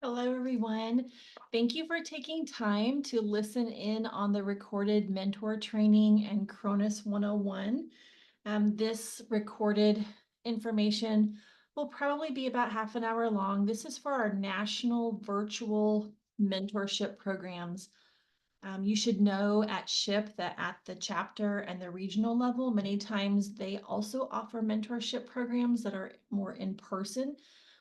Hello, everyone. Thank you for taking time to listen in on the recorded mentor training and Chronus 101. This recorded information will probably be about half an hour long. This is for our national virtual mentorship programs. You should know at SHIP that at the chapter and the regional level, many times they also offer mentorship programs that are more in person.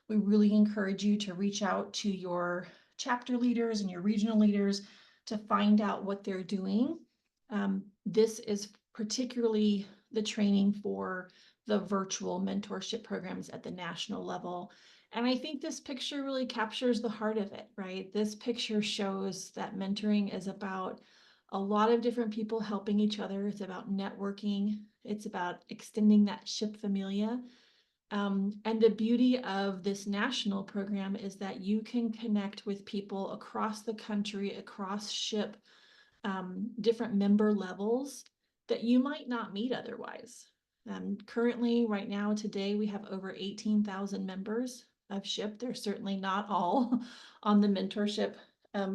We really encourage you to reach out to your chapter leaders and your regional leaders to find out what they're doing. This is particularly the training for the virtual mentorship programs at the national level. And I think this picture really captures the heart of it, right? This picture shows that mentoring is about a lot of different people helping each other. It's about networking. It's about extending that ship familia. And the beauty of this national program is that you can connect with people across the country, across ship, different member levels that you might not meet otherwise. Currently, right now, today, we have over 18,000 members of SHIP. They're certainly not all on the mentorship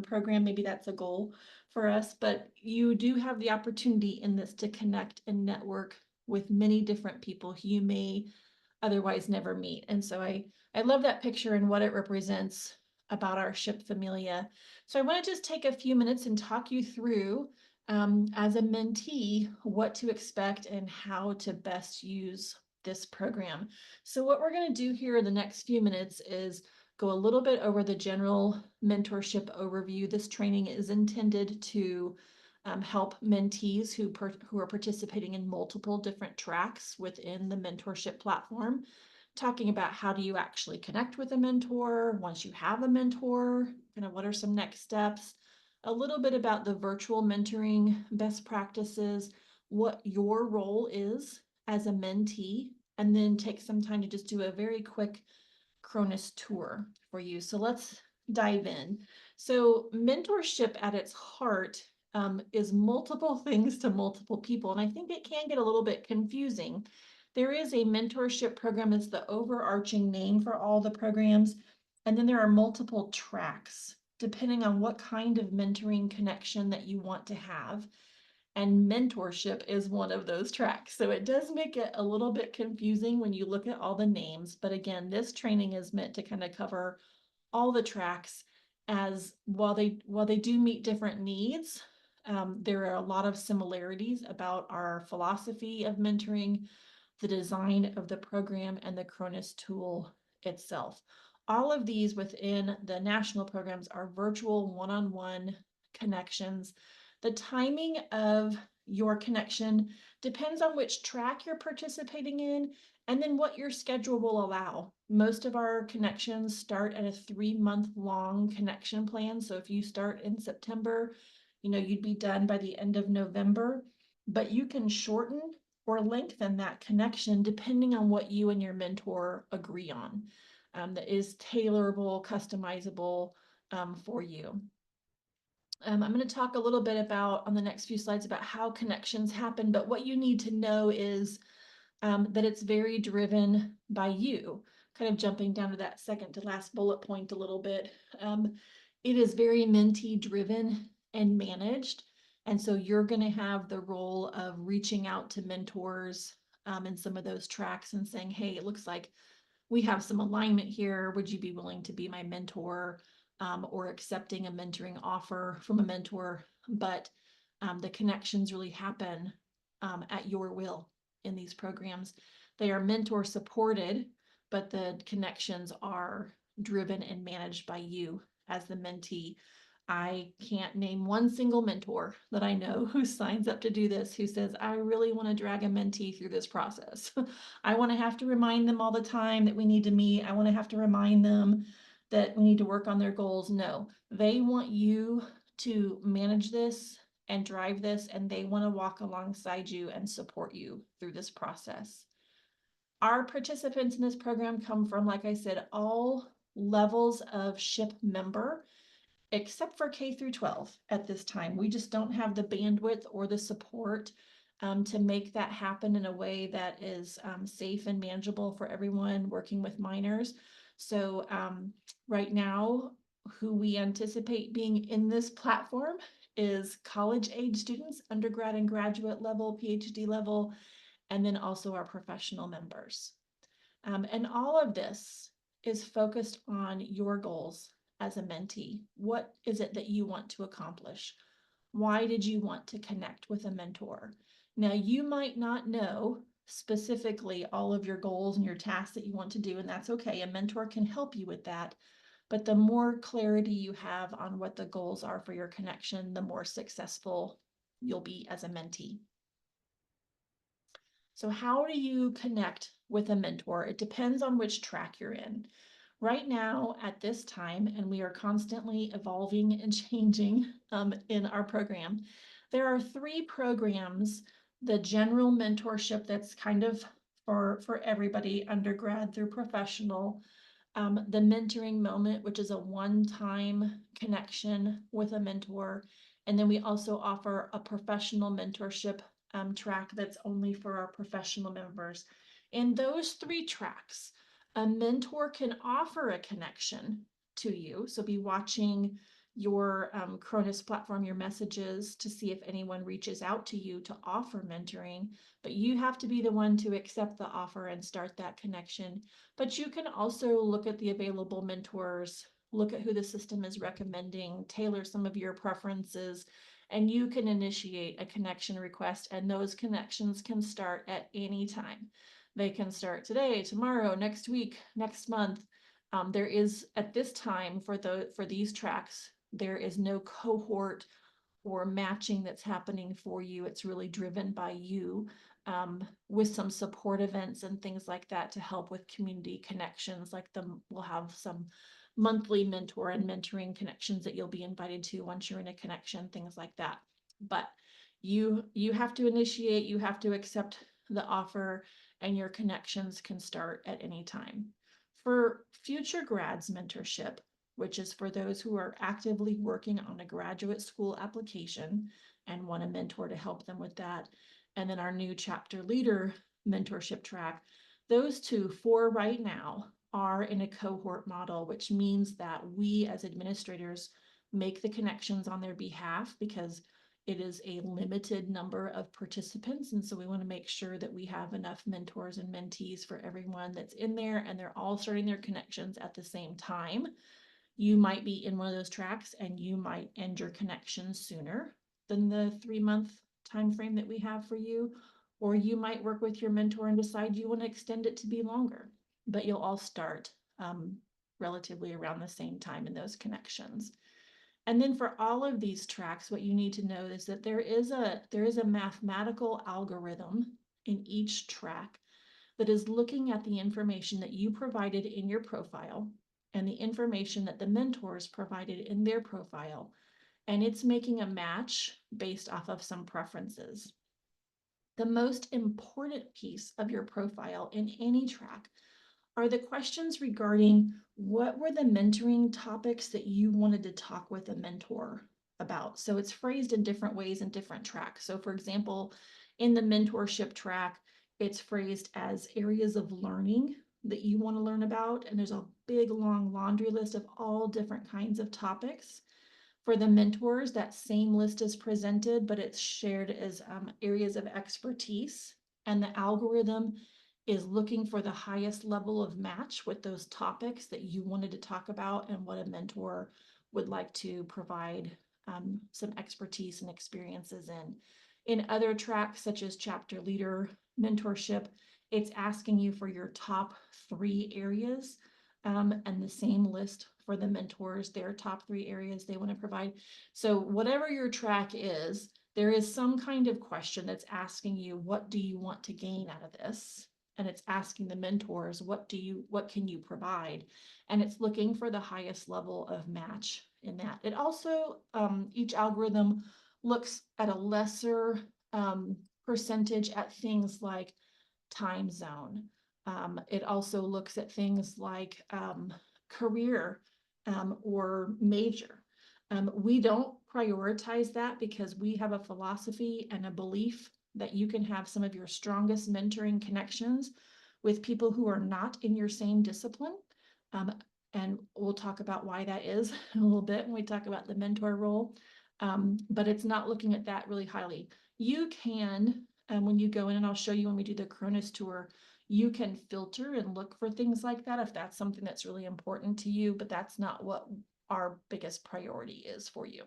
program. Maybe that's a goal for us, but you do have the opportunity in this to connect and network with many different people who you may otherwise never meet. And so I love that picture and what it represents about our ship familia. So I want to just take a few minutes and talk you through as a mentee, what to expect and how to best use this program. So what we're going to do here in the next few minutes is go a little bit over the general mentorship overview. This training is intended to help mentees who are participating in multiple different tracks within the mentorship platform, talking about how do you actually connect with a mentor once you have a mentor, kind of what are some next steps, a little bit about the virtual mentoring best practices, what your role is as a mentee, and then take some time to just do a very quick Chronus tour for you. So let's dive in. So mentorship at its heart is multiple things to multiple people. And I think it can get a little bit confusing. There is a mentorship program that's the overarching name for all the programs. And then there are multiple tracks, depending on what kind of mentoring connection that you want to have. And mentorship is one of those tracks. So it does make it a little bit confusing when you look at all the names. But again, this training is meant to kind of cover all the tracks, as while they do meet different needs, there are a lot of similarities about our philosophy of mentoring, the design of the program, and the Chronus tool itself. All of these within the national programs are virtual one-on-one connections. The timing of your connection depends on which track you're participating in and then what your schedule will allow. Most of our connections start at a 3-month long connection plan. So if you start in September, you'd be done by the end of November, but you can shorten or lengthen that connection depending on what you and your mentor agree on. That is tailorable, customizable for you. I'm going to talk a little bit about on the next few slides about how connections happen, but what you need to know is that it's very driven by you. Kind of jumping down to that second to last bullet point a little bit. It is very mentee driven and managed. And so you're going to have the role of reaching out to mentors in some of those tracks and saying, hey, it looks like we have some alignment here. Would you be willing to be my mentor? Or accepting a mentoring offer from a mentor? But the connections really happen at your will in these programs. They are mentor supported, but the connections are driven and managed by you as the mentee. I can't name one single mentor that I know who signs up to do this, who says, I really want to drag a mentee through this process. I want to have to remind them all the time that we need to meet. I want to have to remind them that we need to work on their goals. No, they want you to manage this and drive this, and they want to walk alongside you and support you through this process. Our participants in this program come from, like I said, all levels of SHIP member, except for K through 12 at this time. We just don't have the bandwidth or the support to make that happen in a way that is safe and manageable for everyone working with minors. So right now, who we anticipate being in this platform is college age students, undergrad and graduate level, PhD level, and then also our professional members. And all of this is focused on your goals as a mentee. What is it that you want to accomplish? Why did you want to connect with a mentor? Now, you might not know specifically all of your goals and your tasks that you want to do, and that's okay. A mentor can help you with that. But the more clarity you have on what the goals are for your connection, the more successful you'll be as a mentee. So how do you connect with a mentor? It depends on which track you're in. Right now, at this time, and we are constantly evolving and changing in our program, there are 3 programs. The general mentorship that's kind of for everybody, undergrad through professional. The mentoring moment, which is a one-time connection with a mentor. And then we also offer a professional mentorship track that's only for our professional members. In those 3 tracks, a mentor can offer a connection to you. So be watching your Chronus platform, your messages, to see if anyone reaches out to you to offer mentoring, but you have to be the one to accept the offer and start that connection. But you can also look at the available mentors, look at who the system is recommending, tailor some of your preferences, and you can initiate a connection request, and those connections can start at any time. They can start today, tomorrow, next week, next month. There is, at this time, for these tracks, there is no cohort or matching that's happening for you. It's really driven by you, with some support events and things like that to help with community connections. Like we'll have some monthly mentor and mentoring connections that you'll be invited to once you're in a connection, things like that. But you have to initiate, you have to accept the offer, and your connections can start at any time. For future grads mentorship, which is for those who are actively working on a graduate school application and want a mentor to help them with that. And then our new chapter leader mentorship track. Those 2, for right now, are in a cohort model, which means that we as administrators make the connections on their behalf because it is a limited number of participants. And so we want to make sure that we have enough mentors and mentees for everyone that's in there, and they're all starting their connections at the same time. You might be in one of those tracks and you might end your connection sooner than the 3-month time frame that we have for you, or you might work with your mentor and decide you want to extend it to be longer, but you'll all start relatively around the same time in those connections. And then for all of these tracks, what you need to know is that there is a mathematical algorithm in each track that is looking at the information that you provided in your profile and the information that the mentors provided in their profile, and it's making a match based off of some preferences. The most important piece of your profile in any track are the questions regarding what were the mentoring topics that you wanted to talk with a mentor about. So it's phrased in different ways in different tracks. So for example, in the mentorship track, it's phrased as areas of learning that you want to learn about. And there's a big long laundry list of all different kinds of topics. For the mentors, that same list is presented, but it's shared as areas of expertise. And the algorithm is looking for the highest level of match with those topics that you wanted to talk about and what a mentor would like to provide some expertise and experiences in. In other tracks, such as chapter leader mentorship, it's asking you for your top 3 areas, and the same list for the mentors, their top 3 areas they want to provide. So whatever your track is, there is some kind of question that's asking you, what do you want to gain out of this? And it's asking the mentors, what can you provide? And it's looking for the highest level of match in that. It also, each algorithm looks at a lesser percentage at things like time zone. It also looks at things like career or major. We don't prioritize that because we have a philosophy and a belief that you can have some of your strongest mentoring connections with people who are not in your same discipline. And we'll talk about why that is in a little bit when we talk about the mentor role. But it's not looking at that really highly. You can, when you go in, and I'll show you when we do the Chronus tour, you can filter and look for things like that if that's something that's really important to you, but that's not what our biggest priority is for you.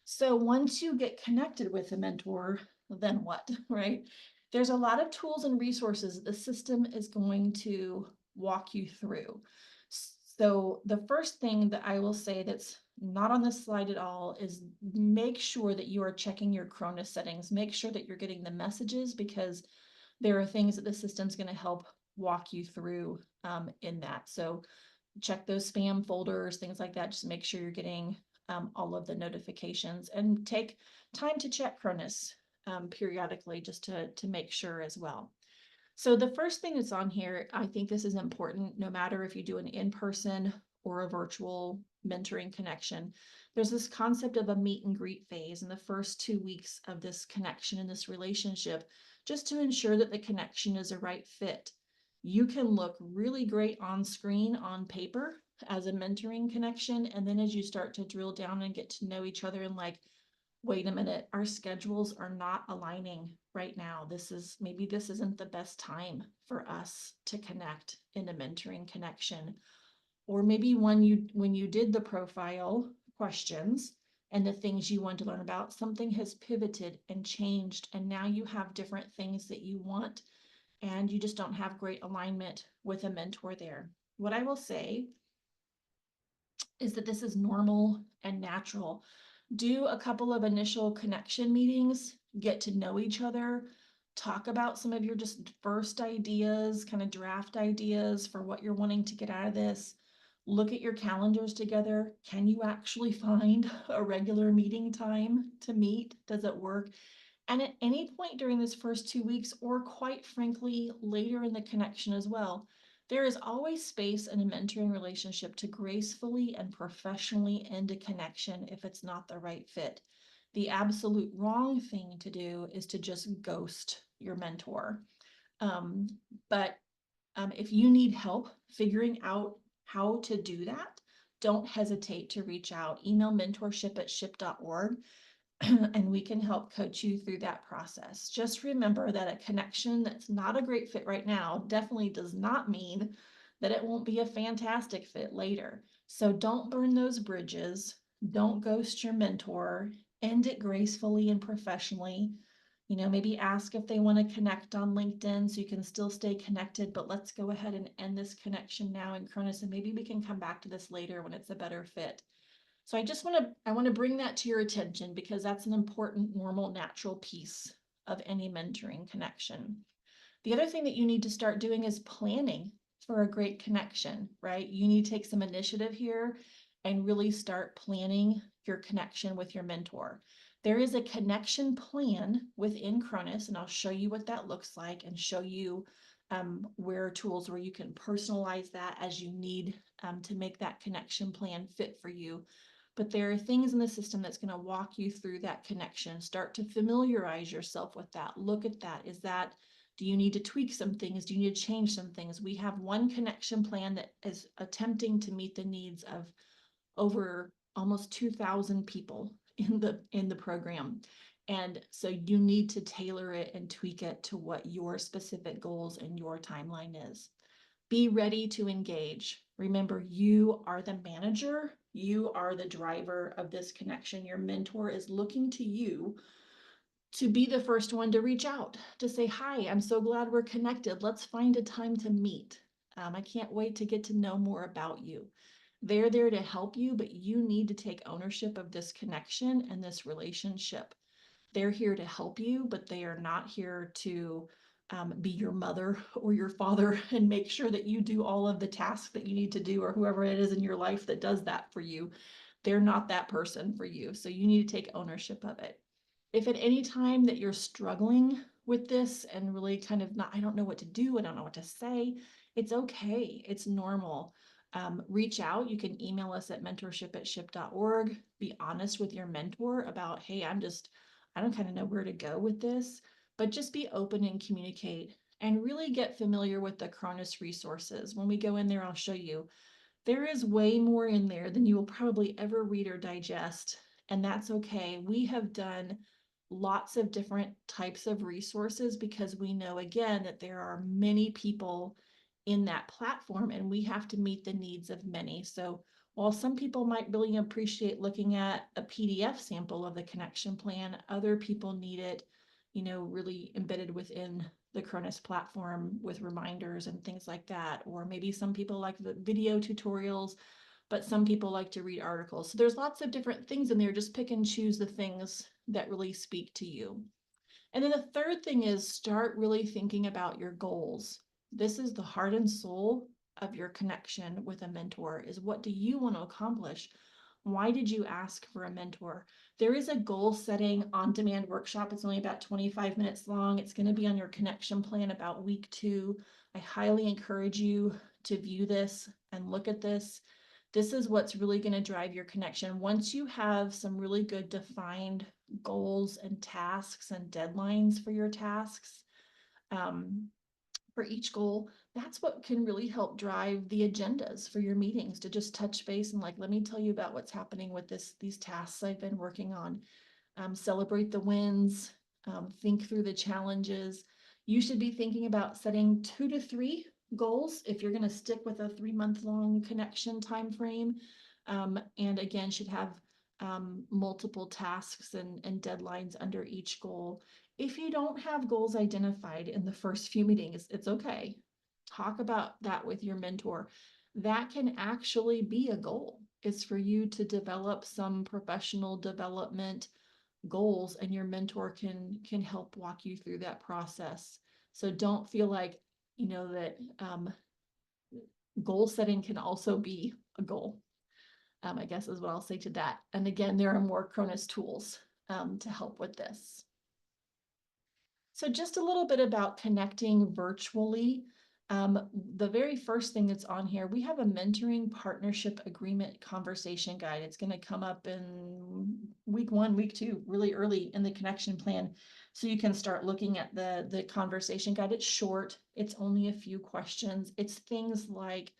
So once you get connected with a mentor, then what, right? There's a lot of tools and resources the system is going to walk you through. So the first thing that I will say that's not on this slide at all is make sure that you are checking your Chronus settings. Make sure that you're getting the messages, because there are things that the system's going to help walk you through in that. So check those spam folders, things like that. Just make sure you're getting all of the notifications, and take time to check Chronus periodically just to make sure as well. So the first thing that's on here, I think this is important, no matter if you do an in-person or a virtual mentoring connection. There's this concept of a meet and greet phase in the first 2 weeks of this connection and this relationship, just to ensure that the connection is a right fit. You can look really great on screen, on paper, as a mentoring connection. And then as you start to drill down and get to know each other, and like, wait a minute, our schedules are not aligning right now. Maybe this isn't the best time for us to connect in a mentoring connection. Or maybe when you did the profile questions and the things you want to learn about, something has pivoted and changed, and now you have different things that you want, and you just don't have great alignment with a mentor there. What I will say is that this is normal and natural. Do a couple of initial connection meetings, get to know each other, talk about some of your just first ideas, kind of draft ideas for what you're wanting to get out of this. Look at your calendars together. Can you actually find a regular meeting time to meet? Does it work? And at any point during this first 2 weeks, or quite frankly, later in the connection as well, there is always space in a mentoring relationship to gracefully and professionally end a connection if it's not the right fit. The absolute wrong thing to do is to just ghost your mentor. But if you need help figuring out how to do that, don't hesitate to reach out. Email mentorship@ship.org and we can help coach you through that process. Just remember that a connection that's not a great fit right now definitely does not mean that it won't be a fantastic fit later. So don't burn those bridges. Don't ghost your mentor. End it gracefully and professionally. Maybe ask if they want to connect on LinkedIn so you can still stay connected, but let's go ahead and end this connection now in Chronus, and maybe we can come back to this later when it's a better fit. So I want to bring that to your attention, because that's an important, normal, natural piece of any mentoring connection. The other thing that you need to start doing is planning for a great connection, right? You need to take some initiative here and really start planning your connection with your mentor. There is a connection plan within Chronus, and I'll show you what that looks like, and show you where tools where you can personalize that as you need to make that connection plan fit for you. But there are things in the system that's going to walk you through that connection. Start to familiarize yourself with that. Look at that. Do you need to tweak some things? Do you need to change some things? We have one connection plan that is attempting to meet the needs of over almost 2,000 people in the program. And so you need to tailor it and tweak it to what your specific goals and your timeline is. Be ready to engage. Remember, you are the manager. You are the driver of this connection. Your mentor is looking to you to be the first one to reach out, to say, hi, I'm so glad we're connected. Let's find a time to meet. I can't wait to get to know more about you. They're there to help you, but you need to take ownership of this connection and this relationship. They're here to help you, but they are not here to be your mother or your father and make sure that you do all of the tasks that you need to do, or whoever it is in your life that does that for you. They're not that person for you. So you need to take ownership of it. If at any time that you're struggling with this and really kind of not, I don't know what to do, I don't know what to say, it's okay. It's normal. Reach out. You can email us at mentorship@ship.org. Be honest with your mentor about, hey, I don't kind of know where to go with this, but just be open and communicate and really get familiar with the Chronus resources. When we go in there, I'll show you. There is way more in there than you will probably ever read or digest, and that's okay. We have done lots of different types of resources because we know, again, that there are many people in that platform and we have to meet the needs of many. So while some people might really appreciate looking at a PDF sample of the connection plan, other people need it, really embedded within the Chronus platform with reminders and things like that. Or maybe some people like the video tutorials, but some people like to read articles. So there's lots of different things in there. Just pick and choose the things that really speak to you. And then the third thing is start really thinking about your goals. This is the heart and soul of your connection with a mentor, is what do you want to accomplish? Why did you ask for a mentor? There is a goal setting on demand workshop. It's only about 25 minutes long. It's going to be on your connection plan about week 2. I highly encourage you to view this and look at this. This is what's really going to drive your connection. Once you have some really good defined goals and tasks and deadlines for your tasks, for each goal, that's what can really help drive the agendas for your meetings, to just touch base and let me tell you about what's happening with these tasks I've been working on. Celebrate the wins, think through the challenges. You should be thinking about setting 2 to 3 goals if you're going to stick with a 3-month long connection time frame. And again, should have multiple tasks and deadlines under each goal. If you don't have goals identified in the first few meetings, it's okay. Talk about that with your mentor. That can actually be a goal. It's for you to develop some professional development goals, and your mentor can help walk you through that process. So don't feel like that goal setting can also be a goal. I guess is what I'll say to that. And again, there are more Chronus tools to help with this. So just a little bit about connecting virtually. The very first thing that's on here, we have a mentoring partnership agreement conversation guide. It's going to come up in week 1, week 2, really early in the connection plan. So you can start looking at the conversation guide. It's short. It's only a few questions. It's things like,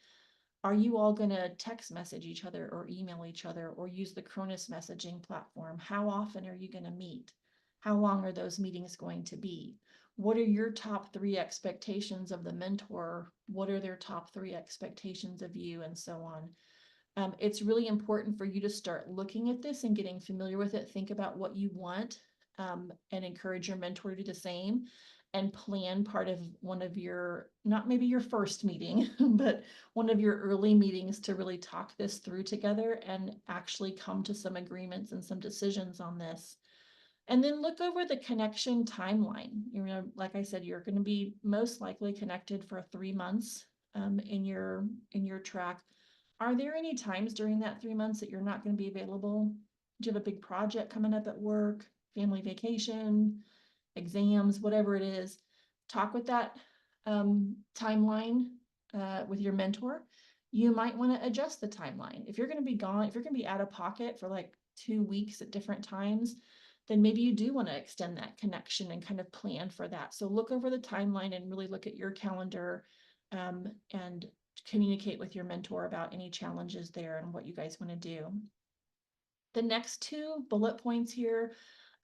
are you all going to text message each other or email each other or use the Chronus messaging platform? How often are you going to meet? How long are those meetings going to be? What are your top 3 expectations of the mentor? What are their top 3 expectations of you, and so on? It's really important for you to start looking at this and getting familiar with it. Think about what you want, and encourage your mentor to do the same, and plan part of one of your, not maybe your first meeting, but one of your early meetings to really talk this through together and actually come to some agreements and some decisions on this. And then look over the connection timeline. Like I said, you're going to be most likely connected for 3 months in your track. Are there any times during that 3 months that you're not going to be available? Do you have a big project coming up at work, family vacation, exams, whatever it is? Talk with that timeline with your mentor. You might want to adjust the timeline. If you're going to be gone, if you're going to be out of pocket for 2 weeks at different times, then maybe you do want to extend that connection and kind of plan for that. So look over the timeline and really look at your calendar, and communicate with your mentor about any challenges there and what you guys want to do. The next 2 bullet points here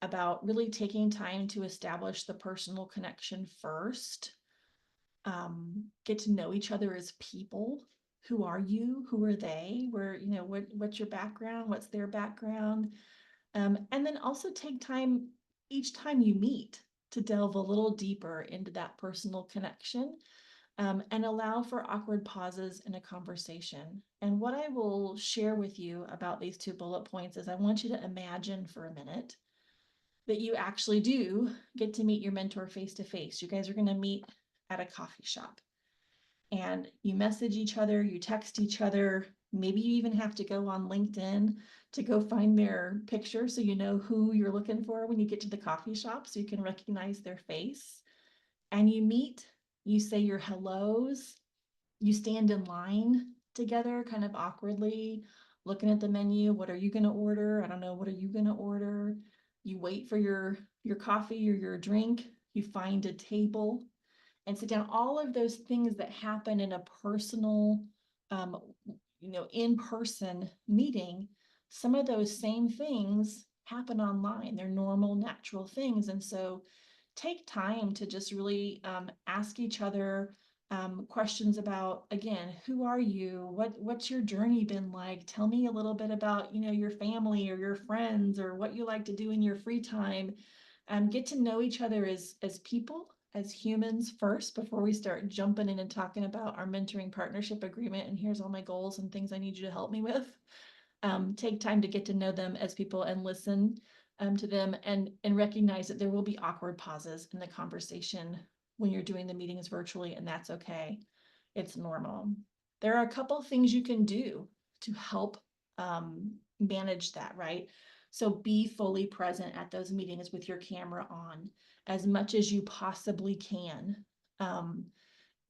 about really taking time to establish the personal connection first. Get to know each other as people. Who are you? Who are they? What's your background? What's their background? And then also take time each time you meet to delve a little deeper into that personal connection, and allow for awkward pauses in a conversation. And what I will share with you about these 2 bullet points is I want you to imagine for a minute that you actually do get to meet your mentor face to face. You guys are going to meet at a coffee shop and you message each other, you text each other. Maybe you even have to go on LinkedIn to go find their picture so you know who you're looking for when you get to the coffee shop, so you can recognize their face. And you meet, you say your hellos, you stand in line together kind of awkwardly, looking at the menu. What are you going to order? I don't know. What are you going to order? You wait for your coffee or your drink. You find a table and sit down. All of those things that happen in a personal, um, in-person meeting, some of those same things happen online. They're normal, natural things. And so take time to just really ask each other questions about, again, who are you? What's your journey been like? Tell me a little bit about, your family or your friends or what you like to do in your free time. Get to know each other as people, as humans first, before we start jumping in and talking about our mentoring partnership agreement. And here's all my goals and things I need you to help me with. Take time to get to know them as people and listen to them, and recognize that there will be awkward pauses in the conversation when you're doing the meetings virtually, and that's okay. It's normal. There are a couple things you can do to help manage that, right? So be fully present at those meetings with your camera on as much as you possibly can. Um,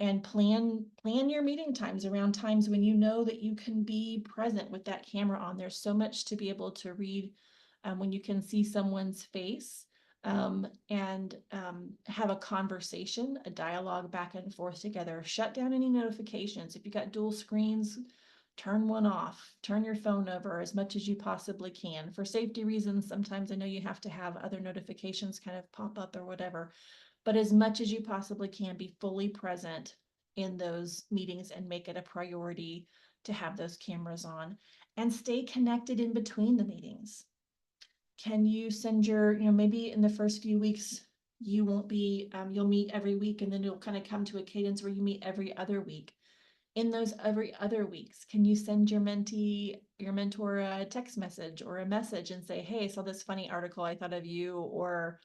and plan your meeting times around times when you know that you can be present with that camera on. There's so much to be able to read when you can see someone's face, and have a conversation, a dialogue back and forth together. Shut down any notifications. If you got dual screens, turn one off, turn your phone over as much as you possibly can. For safety reasons, sometimes I know you have to have other notifications kind of pop up or whatever, but as much as you possibly can, be fully present in those meetings and make it a priority to have those cameras on, and stay connected in between the meetings. Can you send maybe in the first few weeks, you won't be, you'll meet every week, and then you'll kind of come to a cadence where you meet every other week. In those every other weeks, can you send your mentee, your mentor, a text message or a message and say, hey, I saw this funny article, I thought of you, or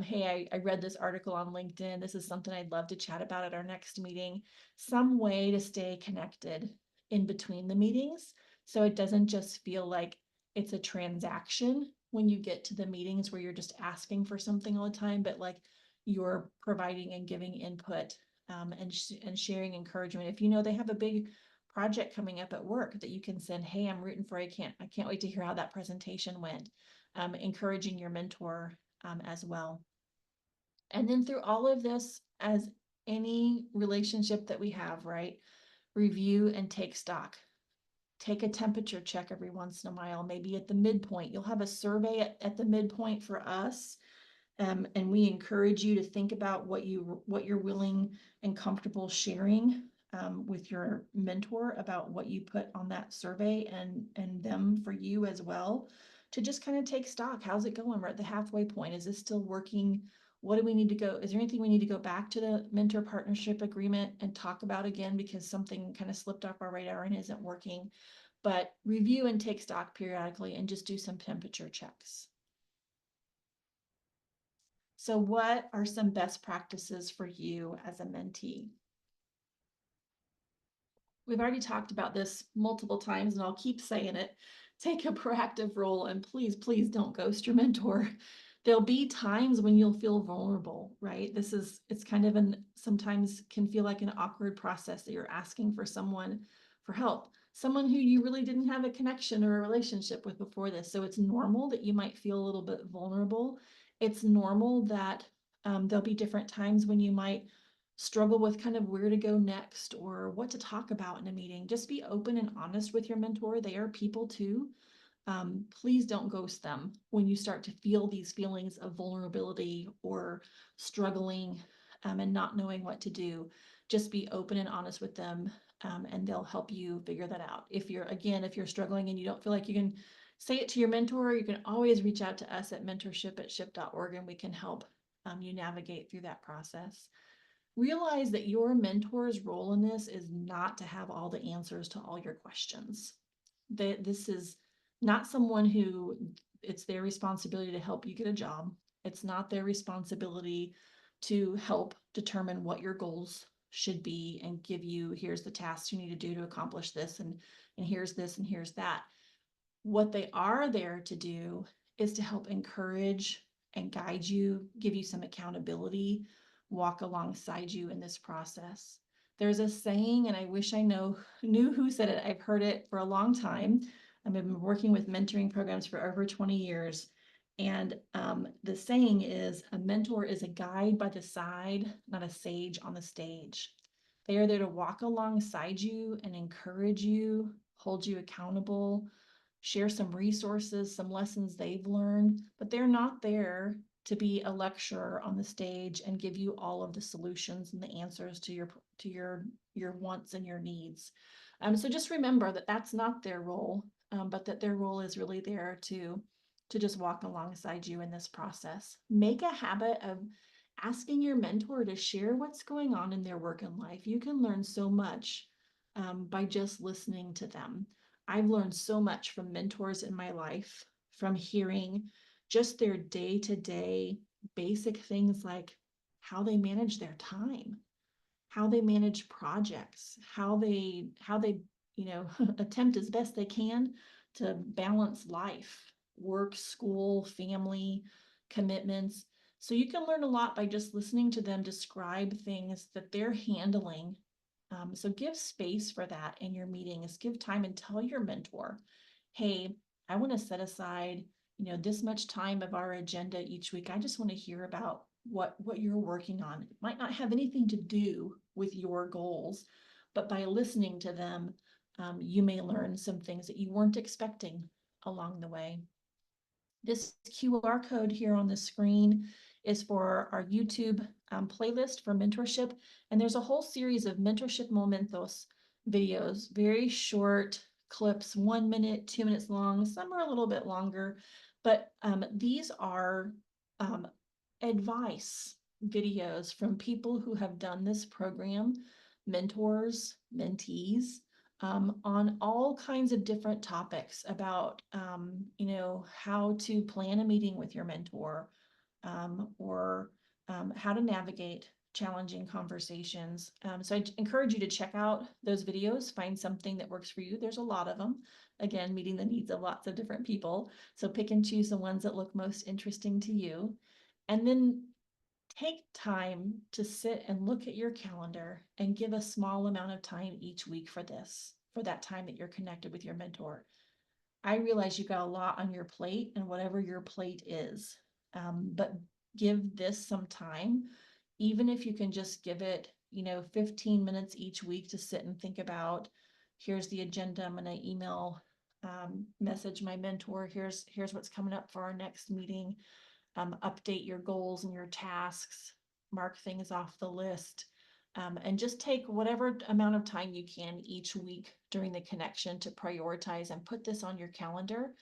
hey, I read this article on LinkedIn. This is something I'd love to chat about at our next meeting. Some way to stay connected in between the meetings, so it doesn't just feel like it's a transaction when you get to the meetings where you're just asking for something all the time, but like you're providing and giving input, and sharing encouragement. If you know they have a big project coming up at work that you can send, hey, I'm rooting for you. I can't wait to hear how that presentation went. Encouraging your mentor as well. And then through all of this, as any relationship that we have, right? Review and take stock. Take a temperature check every once in a while, maybe at the midpoint. You'll have a survey at the midpoint for us. And we encourage you to think about what you're willing and comfortable sharing with your mentor about what you put on that survey, and them for you as well, to just kind of take stock. How's it going? We're at the halfway point. Is this still working? What do we need to go? Is there anything we need to go back to the mentor partnership agreement and talk about again because something kind of slipped off our radar and isn't working? But review and take stock periodically and just do some temperature checks. So what are some best practices for you as a mentee? We've already talked about this multiple times, and I'll keep saying it. Take a proactive role, and please, please don't ghost your mentor. There'll be times when you'll feel vulnerable, right? It's kind of sometimes can feel like an awkward process that you're asking for someone for help, someone who you really didn't have a connection or a relationship with before this. So it's normal that you might feel a little bit vulnerable. It's normal that there'll be different times when you might struggle with kind of where to go next or what to talk about in a meeting. Just be open and honest with your mentor. They are people too. Please don't ghost them when you start to feel these feelings of vulnerability or struggling, and not knowing what to do. Just be open and honest with them, and they'll help you figure that out. If you're struggling and you don't feel like you can say it to your mentor, you can always reach out to us at mentorship@ship.org, and we can help you navigate through that process. Realize that your mentor's role in this is not to have all the answers to all your questions. This is not someone who it's their responsibility to help you get a job. It's not their responsibility to help determine what your goals should be and give you, here's the tasks you need to do to accomplish this, and here's this and here's that. What they are there to do is to help encourage and guide you, give you some accountability, walk alongside you in this process. There's a saying, and I wish I knew who said it. I've heard it for a long time. I've been working with mentoring programs for over 20 years. And the saying is, a mentor is a guide by the side, not a sage on the stage. They are there to walk alongside you and encourage you, hold you accountable, share some resources, some lessons they've learned, but they're not there to be a lecturer on the stage and give you all of the solutions and the answers to your wants and your needs. So just remember that that's not their role, but that their role is really there to just walk alongside you in this process. Make a habit of asking your mentor to share what's going on in their work and life. You can learn so much by just listening to them. I've learned so much from mentors in my life, from hearing just their day to day basic things like how they manage their time, how they manage projects, how they attempt as best they can to balance life, work, school, family, commitments. So you can learn a lot by just listening to them describe things that they're handling. So give space for that in your meetings. Give time and tell your mentor, hey, I want to set aside, this much time of our agenda each week. I just want to hear about what you're working on. It might not have anything to do with your goals, but by listening to them, you may learn some things that you weren't expecting along the way. This QR code here on the screen is for our YouTube playlist for mentorship. And there's a whole series of mentorship momentos videos, very short clips, 1 minute, 2 minutes long. Some are a little bit longer, but these are advice videos from people who have done this program, mentors, mentees, on all kinds of different topics about, how to plan a meeting with your mentor, or how to navigate challenging conversations. So I encourage you to check out those videos, find something that works for you. There's a lot of them. Again, meeting the needs of lots of different people. So pick and choose the ones that look most interesting to you. And then take time to sit and look at your calendar and give a small amount of time each week for this, for that time that you're connected with your mentor. I realize you've got a lot on your plate and whatever your plate is, but give this some time, even if you can just give it, 15 minutes each week to sit and think about, here's the agenda. I'm going to email, message my mentor. Here's what's coming up for our next meeting. Update your goals and your tasks, mark things off the list, and just take whatever amount of time you can each week during the connection to prioritize and put this on your calendar,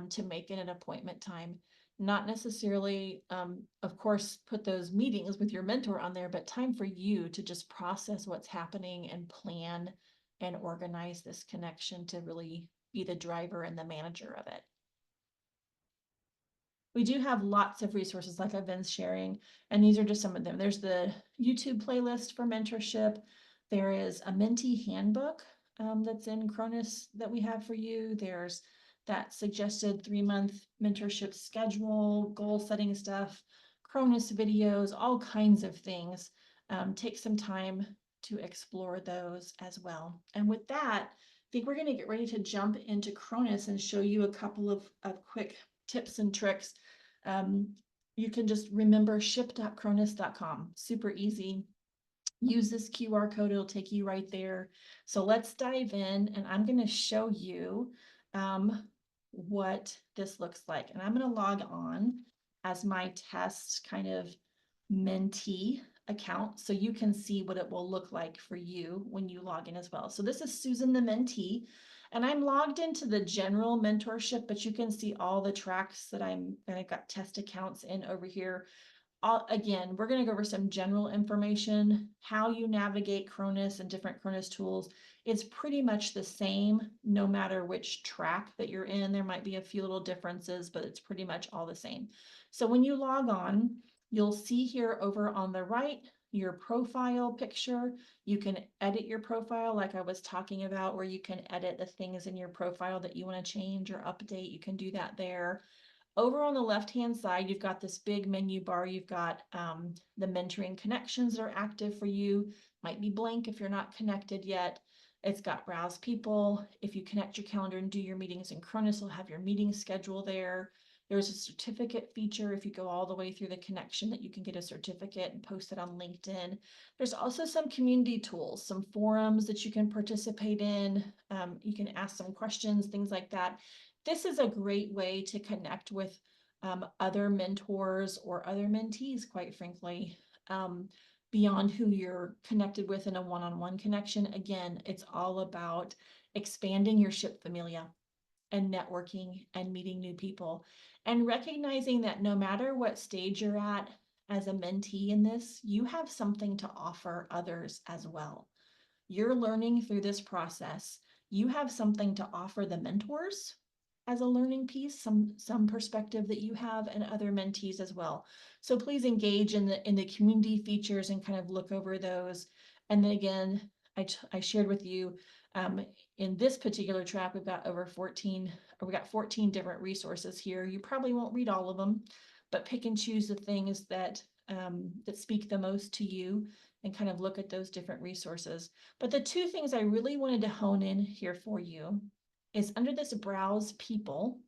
to make it an appointment time. Not necessarily, of course, put those meetings with your mentor on there, but time for you to just process what's happening and plan and organize this connection to really be the driver and the manager of it. We do have lots of resources like I've been sharing, and these are just some of them. There's the YouTube playlist for mentorship. There is a Mentee handbook that's in Chronus that we have for you. There's that suggested 3-month mentorship schedule, goal setting stuff, Chronus videos, all kinds of things. Take some time to explore those as well. And with that, I think we're going to get ready to jump into Chronus and show you a couple of quick tips and tricks. You can just remember ship.chronus.com. Super easy. Use this QR code, it'll take you right there. So let's dive in, and I'm going to show you what this looks like. And I'm going to log on as my test kind of mentee account so you can see what it will look like for you when you log in as well. So this is Susan the mentee, and I'm logged into the general mentorship, but you can see all the tracks that I've got test accounts in over here. Again, we're going to go over some general information, how you navigate Chronus and different Chronus tools. It's pretty much the same no matter which track that you're in. There might be a few little differences, but it's pretty much all the same. So when you log on, you'll see here over on the right your profile picture. You can edit your profile like I was talking about, where you can edit the things in your profile that you want to change or update. You can do that there. Over on the left-hand side, you've got this big menu bar. You've got the mentoring connections that are active for you. Might be blank if you're not connected yet. It's got browse people. If you connect your calendar and do your meetings in Chronus, you'll have your meeting schedule there. There's a certificate feature if you go all the way through the connection that you can get a certificate and post it on LinkedIn. There's also some community tools, some forums that you can participate in. You can ask some questions, things like that. This is a great way to connect with other mentors or other mentees, quite frankly, beyond who you're connected with in a one-on-one connection. Again, it's all about expanding your ship familia and networking and meeting new people and recognizing that no matter what stage you're at as a mentee in this, you have something to offer others as well. You're learning through this process. You have something to offer the mentors as a learning piece, some perspective that you have, and other mentees as well. So please engage in the community features and kind of look over those. And then again, I shared with you in this particular track, we've got over 14, or we got 14 different resources here. You probably won't read all of them, but pick and choose the things that speak the most to you and kind of look at those different resources. But the two things I really wanted to hone in here for you is under this browse people,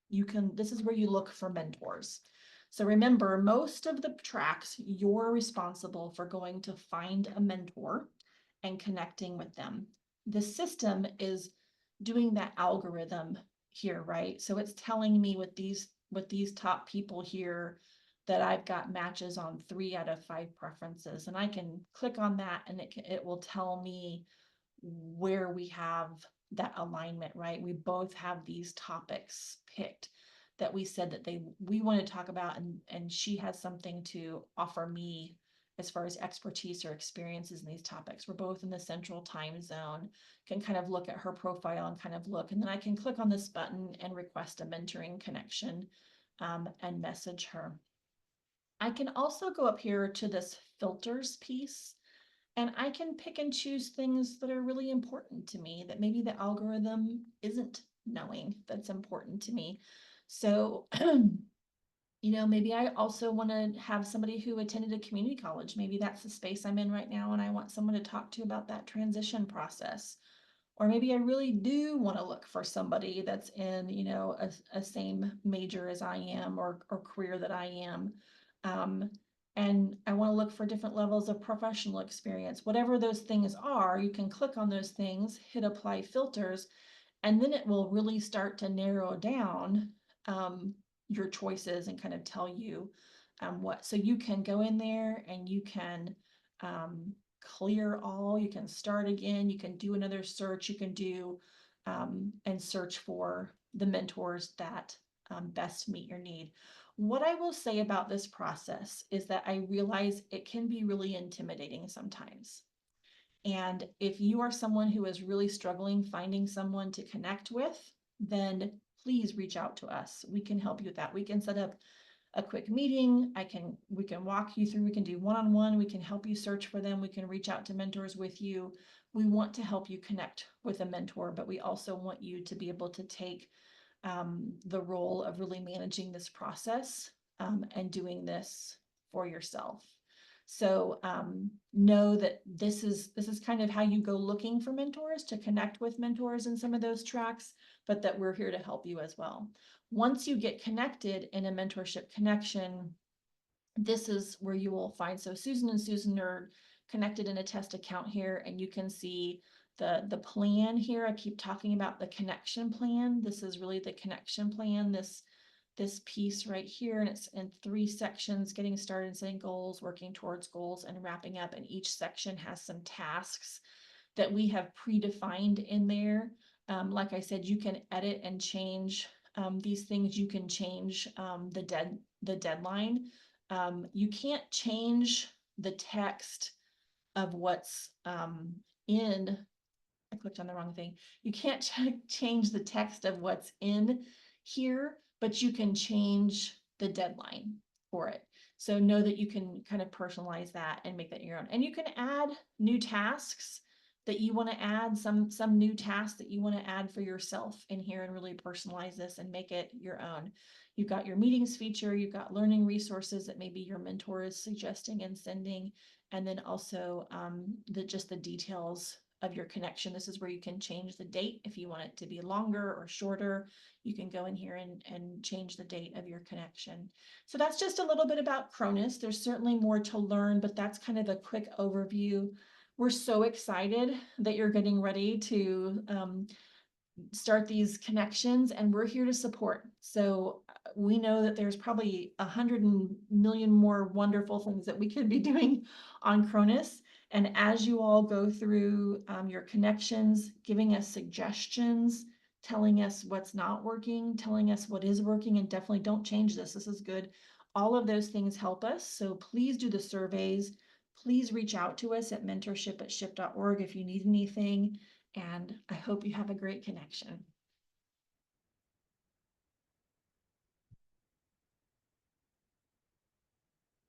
this is where you look for mentors. So remember, most of the tracks, you're responsible for going to find a mentor and connecting with them. The system is doing that algorithm here, right? So it's telling me with these top people here that I've got matches on 3 out of 5 preferences, and I can click on that and it will tell me where we have that alignment, right? We both have these topics picked that we said that we want to talk about, and she has something to offer me as far as expertise or experiences in these topics. We're both in the central time zone, can kind of look at her profile and kind of look, and then I can click on this button and request a mentoring connection and message her. I can also go up here to this filters piece, and I can pick and choose things that are really important to me that maybe the algorithm isn't knowing that's important to me. So, maybe I also want to have somebody who attended a community college. Maybe that's the space I'm in right now, and I want someone to talk to about that transition process. Or maybe I really do want to look for somebody that's in, a same major as I am or career that I am. And I want to look for different levels of professional experience. Whatever those things are, you can click on those things, hit apply filters, and then it will really start to narrow down your choices and kind of tell you what. So you can go in there and you can clear all, you can start again, you can do another search, you can do and search for the mentors that best meet your need. What I will say about this process is that I realize it can be really intimidating sometimes. And if you are someone who is really struggling finding someone to connect with, then please reach out to us. We can help you with that. We can set up a quick meeting. We can walk you through, we can do one-on-one, we can help you search for them, we can reach out to mentors with you. We want to help you connect with a mentor, but we also want you to be able to take the role of really managing this process and doing this for yourself. So know that this is kind of how you go looking for mentors, to connect with mentors in some of those tracks, but that we're here to help you as well. Once you get connected in a mentorship connection, this is where you will find, so Susan and Susan are connected in a test account here, and you can see the plan here. I keep talking about the connection plan. This is really the connection plan, this piece right here, and it's in 3 sections: getting started, setting goals, working towards goals, and wrapping up. And each section has some tasks that we have predefined in there. Like I said, you can edit and change these things. You can change the deadline. You can't change the text of what's in. I clicked on the wrong thing. You can't change the text of what's in here, but you can change the deadline for it. So know that you can kind of personalize that and make that your own. And you can add new tasks that you want to add, some new tasks that you want to add for yourself in here, and really personalize this and make it your own. You've got your meetings feature, you've got learning resources that maybe your mentor is suggesting and sending, and then also just the details of your connection. This is where you can change the date if you want it to be longer or shorter. You can go in here and change the date of your connection. So that's just a little bit about Chronus. There's certainly more to learn, but that's kind of a quick overview. We're so excited that you're getting ready to start these connections, and we're here to support. So we know that there's probably 100 million more wonderful things that we could be doing on Chronus. And as you all go through your connections, giving us suggestions, telling us what's not working, telling us what is working, and definitely don't change this. This is good. All of those things help us. So please do the surveys. Please reach out to us at mentorship@ship.org if you need anything. And I hope you have a great connection.